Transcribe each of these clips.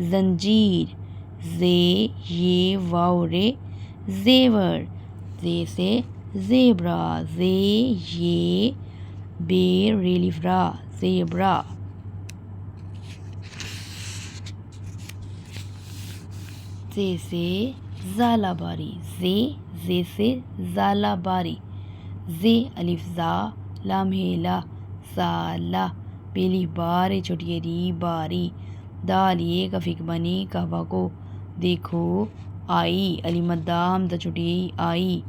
زنجیر، زے یہ واو رے زیور، زے سے زیبرا، زے یہ بے رے الف را زیبرا، زے سے زالہ باری، زے سے زالہ باری، زے الف زا لام لا زالہ پہلی بار چھوٹی ری باری، دال یہ کفک بنی کہوا کو دیکھو آئی، علی مدہ حمزہ چھوٹی آئی،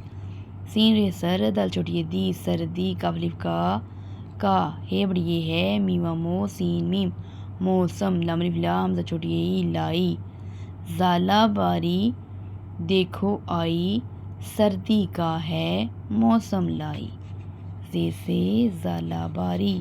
سین رے سر دال چھوٹی دی سردی، کاف الف کا ہے بڑی یہ ہے میم مو سین میم موسم، لام الف لا حمزہ چھوٹی لائی، زالہ باری دیکھو آئی، سردی کا ہے موسم لائی، زے سے زالہ باری۔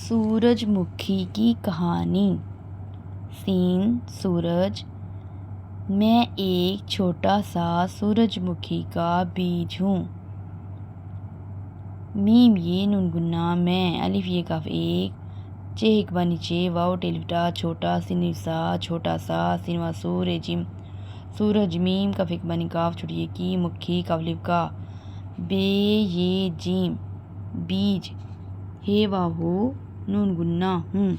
سورج مکھی کی کہانی۔ سین سورج، میں ایک چھوٹا سا سورج مکھی کا بیج ہوں، میم یہ نون گنہ میں، الف یہ کاف ایک، چہ ایک بانی چہ، واو ٹے الف ٹا چھوٹا، سین الف سا چھوٹا سا، سین وا سور جیم سورج، میم کاف ایک بانی کاف چھوٹی کی، مکھی کاف الف کا، بے یہ جیم بیج، ہے واو ہو نون گنہ ہوں،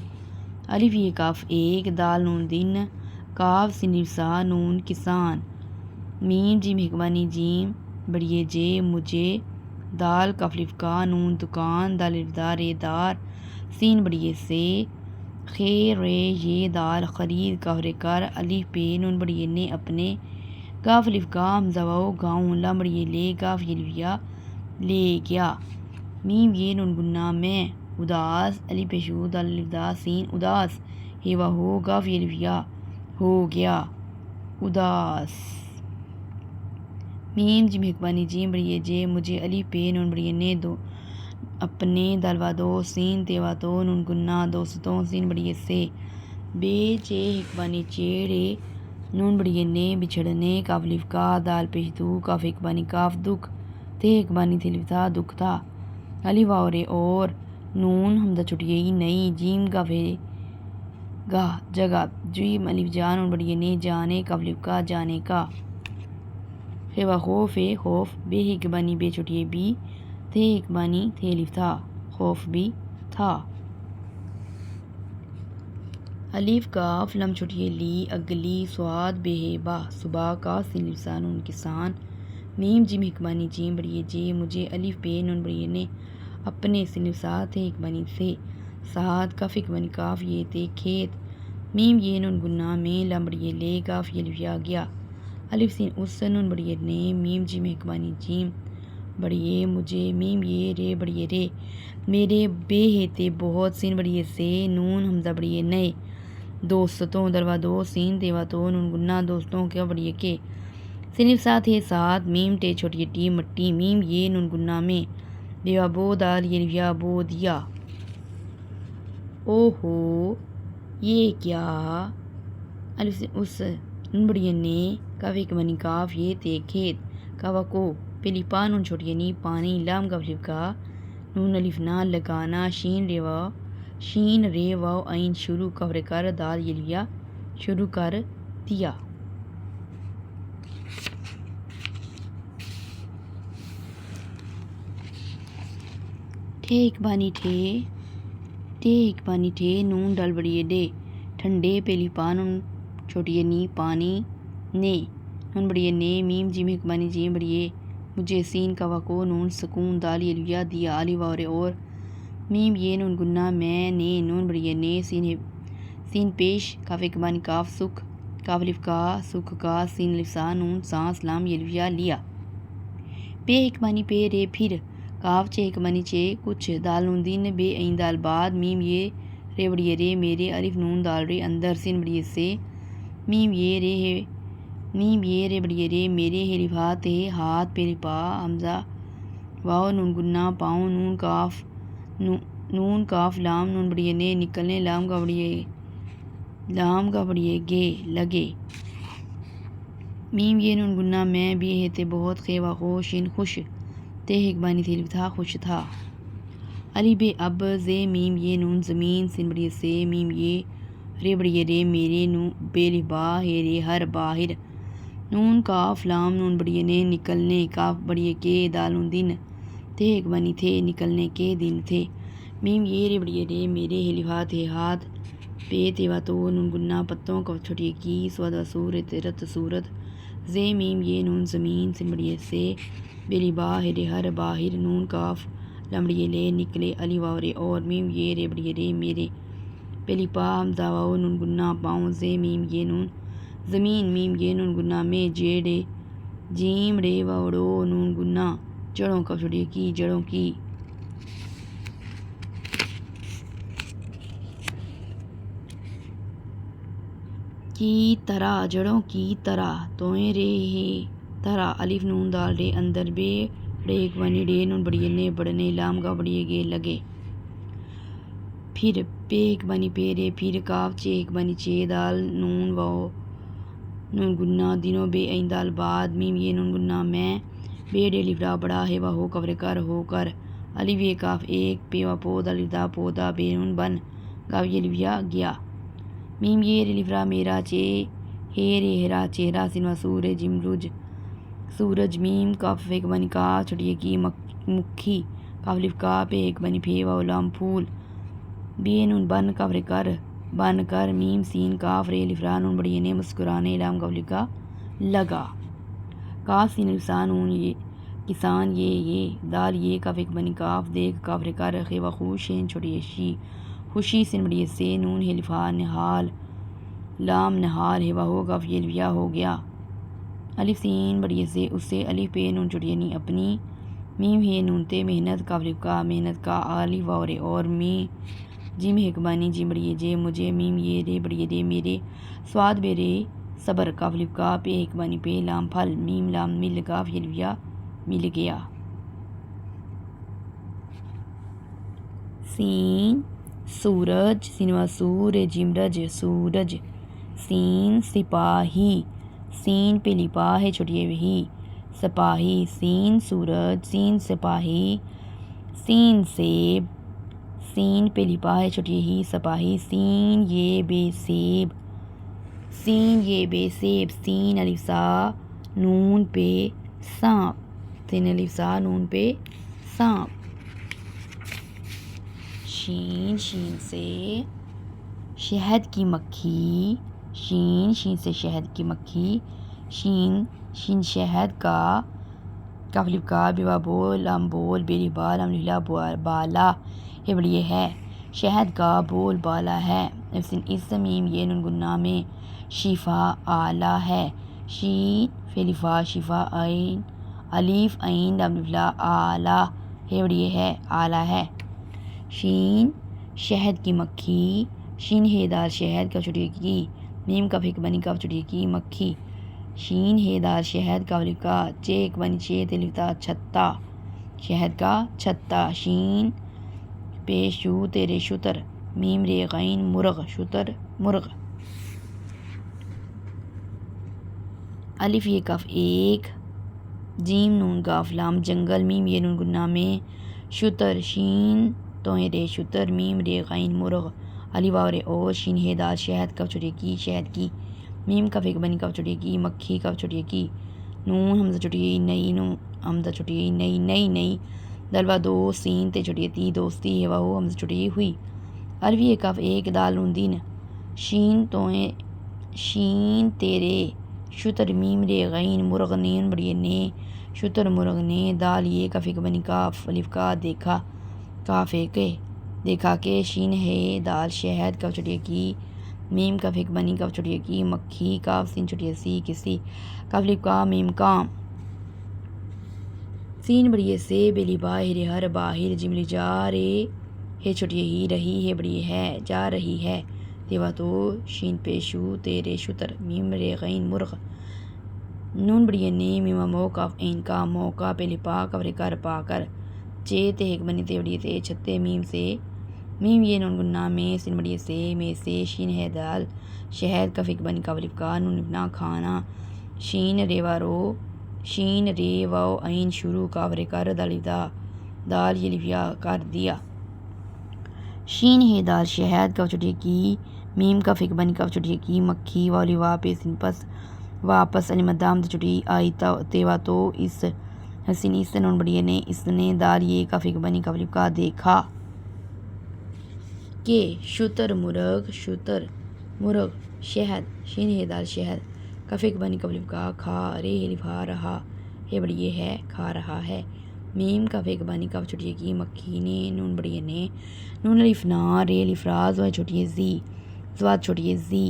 الف یہ کاف ایک، دال نون دن، کاف سین الف سا نون کسان، میم جیم ایک بانی جیم بڑی جے مجھے، دال کاف الف کا نون دکان، دال الف دا رے دار، سین بڑی سے، خیر رے یہ دال خرید، کاف رے کر، الف پہ نون بڑی نے اپنے، کاف الف کا حمزہ واو گاؤں، لام بڑی لے، کاف یہ الف یا لے گیا، میم یہ نون گنہ میں، اداس، الف پیشو دال الف دا سین اداس، ہے وا ہو کاف یہ الف یا ہو گیا اداس، میم جیم ایک بانی جیم بڑی جے مجھے، الف پہ نون بڑی نے دو اپنے، دال وا دو سین تے وا تو نون گنہ دوستوں، سین بڑی سے، بے چہ ایک بانی چیڑے نون بڑی نے بچھڑنے، کاف الف کا، دال پیش دو، کاف ایک بانی کاف دکھ، تے ایک بانی تھے الف تھا دکھ تھا، الف واو رے اور، نون حمزہ چھوٹی نئی، جیم کاف ہے گاہ جگہ، جیم الف جا نون بڑی نے جانے، کاف الف کا جانے کا، ہے وا خوف ہے خوف، بے ایک بانی بے چھوٹی بی، تھے ایک بانی تھے الف تھا، خوف بھی تھا، الف کاف لام چھوٹی لی اگلی، سواد بے با صبح کا، سین الف سا نون کسان، میم جیم ایک بانی جیم بڑی جے مجھے، الف پہ نون بڑی نے اپنے، سین الف سا تھے ایک بانی سے، سعد کاف ایک بانی کاف یہ تے کھیت، میم یہ نون گنہ میں، لام بڑی لے، کاف یہ الف یا گیا، الف سین اس نون بڑی نے، میم جیم ایک بانی جیم بڑی مجھے، میم یہ رے بڑی رے میرے، بے ہے بہت، سین بڑی سے، نون حمزہ بڑی نئے، دوستوں، دال وا دو سین تے وا تو نون گنہ دوستوں کیا بڑی کے، سین الف سا تھے سات، میم ٹے چھوٹی ٹی مٹی، میم یہ نون گنہ میں، بے وا بو دال یہ الف یا بو دیا، او ہو یہ کیا، الف سین اس نون بڑی نے، کاف ایک بانی کاف یہ تے کھیت، کاوا کو پہلی پا نون چھوٹی نی پانی، لام کاف الف کا نون الف نہ لگانا، شین رے واو عین شروع، کاف رے کر، دال یہ الف یا شروع کر دیا، ٹھے ایک بانی ٹھے، ٹے ایک بانی ٹھے، نون ڈال بڑی ڈے، ٹھنڈے پہلی پا نون چھوٹی نی پانی، نے نون بڑی نے، میم جیم ایک بانی جیم بڑی مجھے، سین کاوا کو نون سکون، دال یہ الف یا دیا، الف واو رے اور، میم یہ نون گنہ میں، نے نون بڑی نے، سین پیش، کاف ایک بانی کاف سکھ، کاف الف کا سکھ کا، سین الف سا نون سانس، لام یہ الف یا لیا، پہ ایک بانی پہ رے پھر، کاف چہ ایک بانی چہ کچھ، دال نون دن، بے عین دال بعد، میم یہ رے بڑی رے میرے، الف نون دال رے اندر، سین بڑی سے، میم یہ رے ہے، میم یہ رے بڑی رے میرے، ہے الف ہاتھ ہے ہاتھ، پہلی پا حمزہ واو نون گنہ پاؤں، نون کاف لام نون بڑی نے نکلنے، لام کا بڑی گے لگے، میم یہ نون گنہ میں بھی ہے تے بہت خے و خو شین خوش تے ایک بانی تھی تھا خوش تھا الف بے اب زے میم یہ نون زمین سین بڑی سے میم یہ رے بڑی رے میرے نون بے لبا ہے رے ہر باہر نون کاف لام نون بڑی نے نکلنے کاف بڑی کے دالون دن تھے ایک بنی تھے نکلنے کے دن تھے میم یہ رے بڑی رے میرے ہلفات ہے ہاتھ پے تیوا تو نون گنہ پتوں کا چھوٹی کی سود و صورت رت صورت زے میم یہ نون زمین سے بڑی سے بے لبا ہے رے ہر باہر نون کاف لمڑی لے نکلے علی واورے اور میم یہ رے بڑی رے میرے پہلی پا حمزہ واؤ نون گنہ پاؤں زے میم یہ نون زمین میم یہ نون گنہ میں جیڑے جیم ڑے واؤڑو نون گنہ جڑوں کا چھوٹی کی جڑوں کی طرح جڑوں کی طرح توئیں رے ہے طرح الف نون دال رے اندر بے ڑے ایک بنی ڑے نون بڑی نے بڑنے لام گا بڑی گے لگے پھر پے ایک بنی پے رے پھر کاف چے ایک بنی چے دال نون واؤ نون گنہ دنوں بے این دال بعد میم یہ نون گنہ میں بے ڈے لفرا بڑا ہے ہو کور کر ہو کر الف یہ کاف ایک پے و پو دال دا پودا بے نون بن کاف یہ لفیا گیا میم یہ رے لفرا میرا چے ہے رے ہرا چہرہ سن و سور جم رج سورج میم کاف ایک بنی کا چھٹی کی مکھی کاف لف کا پہ ایک بنی پھے و لام پھول بے نون بن کور کر بن کر میم سین کاف رے لفرا نون بڑی نے مسکرانے لام کاف لکا لگا کاف سین لسان نون یہ کسان یہ دال یہ کاف ایک بنی کاف دیکھ کاف رے کر خے و خوشین چھوٹی شی خوشی سن بڑی سے نون ہے لفا نحال لام نحال ہے ہو کاف یہ لفیا ہو گیا الف سین بڑی سے اس سے الف پہ نون چھوٹی نی اپنی میم ہے نون تے محنت کاف لف کا محنت کا الف واورے اور می جیم ایک بانی جیم بڑی جے مجھے میم یہ رے بڑی رے میرے سواد بے رے صبر کاف لف کا پہ ایک بانی پہ لام پھل میم لام مل کاف یہ لفیا مل گیا سین سورج سین و سور جیم رج سورج سین سپاہی سین پہ لپا ہے چھوٹی وہی سپاہی سین سورج سین سپاہی سین سیب سین پہ لپا ہے چھوٹی ہی سپاہی سین یہ بے سیب سین یہ بے سیب سین الف سا نون پہ سانپ سین الف سا نون پہ سانپ شین شین سے شہد کی مکھی شین شین سے شہد کی مکھی شین شین شہد کا کاف لف کا بیوا بول لام بول بیری با لام للا بالا یہ بڑی ہے شہد کا بول بالا ہے سین اس میم یہ نون گنہ میں شفا آلہ ہے شین فلفا شفا عین الف عین لام للا آلہ یہ بڑی ہے آلہ ہے شین شہد کی مکھی شین ہے دال شہد کا چھوٹی کی میم کاف ایک بنی کاف چھوٹی کی مکھی شین ہے دال شہد کا الف کا چے ایک بنی چے تے لکھتا چھتا شہد کا چھتا شین پہ شو تیرے شتر میم رے غین مرغ شتر مرغ الف یہ کاف ایک جیم نون کاف لام جنگل میم یہ نون گنہ میں شتر شین توئیں رے شتر میم رے غین مرغ علی واورے اور شین ہے دال شہد کاف چھوٹی کی شہد کی میم کاف ایک بنی کاف چھوٹی کی مکھی کاف چھوٹی کی نون حمزہ چھوٹی نئی نون حمزہ چھوٹی نئی نئی نئی دلوا دو سین تے چھوٹی تی دوستی ہے وہ حمزہ چھوٹی ہوئی الف یہ کاف ایک دال نون دین شین توئیں شین تیرے شتر میم رے غین مرغ نین بڑی نے شتر مرغ نے دال یہ کاف ایک بنی کاف الف کا دیکھا کاف ایک دیکھا کہ شین ہے دال شہد کاف چھوٹی کی میم کاف ایک بنی کاف چھوٹی کی مکھی کاف سین چھوٹی سی کسی کاف لف کا میم کام سین بڑی سے بے لبا ہے ہر باہر جملی جا رے ہے چھوٹی ہی رہی ہے بڑی ہے جا رہی ہے تیوا تو شین پہ شو تیرے شتر میم رے غین مرغ نون بڑی نے میم مو کاف این کا موقع پہ لپا کور کر پا کر چے تے ایک بنی تے بڑی تے چھتے میم سے میم یہ نون گنہ میں سین بڑی سے میں سے شین ہے دال شہد کاف ایک بنی کاف لف کا نون ابنا کھانا شین رے وارو شین رے واو عین شروع کاف رے کر دال دا دال یہ الف یا کر دیا شین ہے دال شہد کف چھوٹی کی میم کف ایک بنی کف چھوٹی کی مکھی والی واپس پس واپس علی مدام چھوٹی آئی تیوا تو اس حسین اس نون بڑی نے اس نے دال یہ کف ایک بنی کف کا دیکھا کہ شتر مرغ شہد شین ہے دال شہد کف ایک بنی کف کا کھا رے لفا رہا ہے بڑی یہ ہے کھا رہا ہے میم کف ایک بنی کف چھوٹی کی مکھی نے نون بڑی نے نون الف نا رے لفراز و چھوٹی زی زواد چھوٹی زی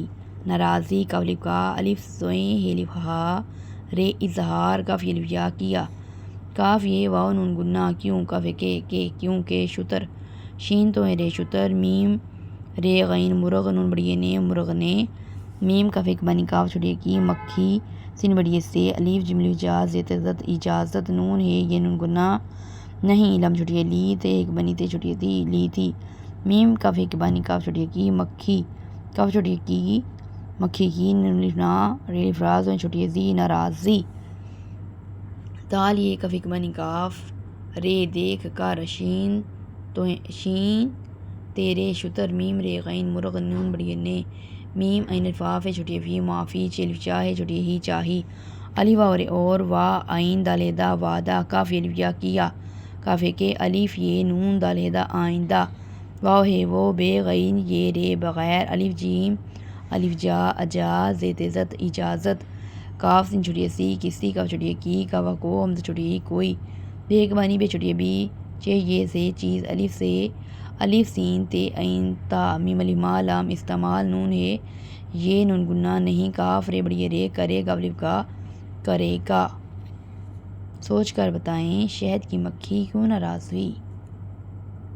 ناراضی کف کا الف زویں ہے لفہا رے اظہار کف یہ لفیا کیا کاف یہ واو نون گنا کیوں کف کے کیوں کہ شتر شین تو ہے رے شتر میم رے غین مرغ نون بڑی نے مرغ نے میم کف ایک بنی کاف چھوٹی کی مکھی سین بڑی سے الف جملہ اجازت نون ہے یہ نون گنا نہیں لم چھوٹی لی تے ایک بنی تے چھوٹی تھی لی تھی میم کف ایک بنی کاف چھوٹی کی مکھی کف چھوٹی کی مکھی کی نون نا رے فراز میں چھوٹی زی ناراضی دال یہ کف ایک بنی کاف رے دیکھ کر شین تو شین تیرے شتر میم رے غین مرغ نون بڑی نے میم عین الفاف ہے چھوٹی فی معافی چلف چاہے چھوٹی ہی چاہی الف اور وا عین دالدا وعدہ کاف الف یا کیا کاف کے الف یہ نون دالدا آئندہ واو ہے وہ بے غین یہ رے بغیر الف جیم الف جا اجاز زت اجازت کاف سین چھوٹی سی کسی کاف چھوٹی کی کاف کو ہم چھوٹی کوئی بے ایک بانی بے چھوٹی بی یہ سے چیز الف سے الف سین تے عین تا میم الف ما لام استعمال نون ہے یہ نون گنا نہیں کاف رے بڑی رے کرے گا الف کا کرے گا سوچ کر بتائیں شہد کی مکھی کیوں ناراض ہوئی۔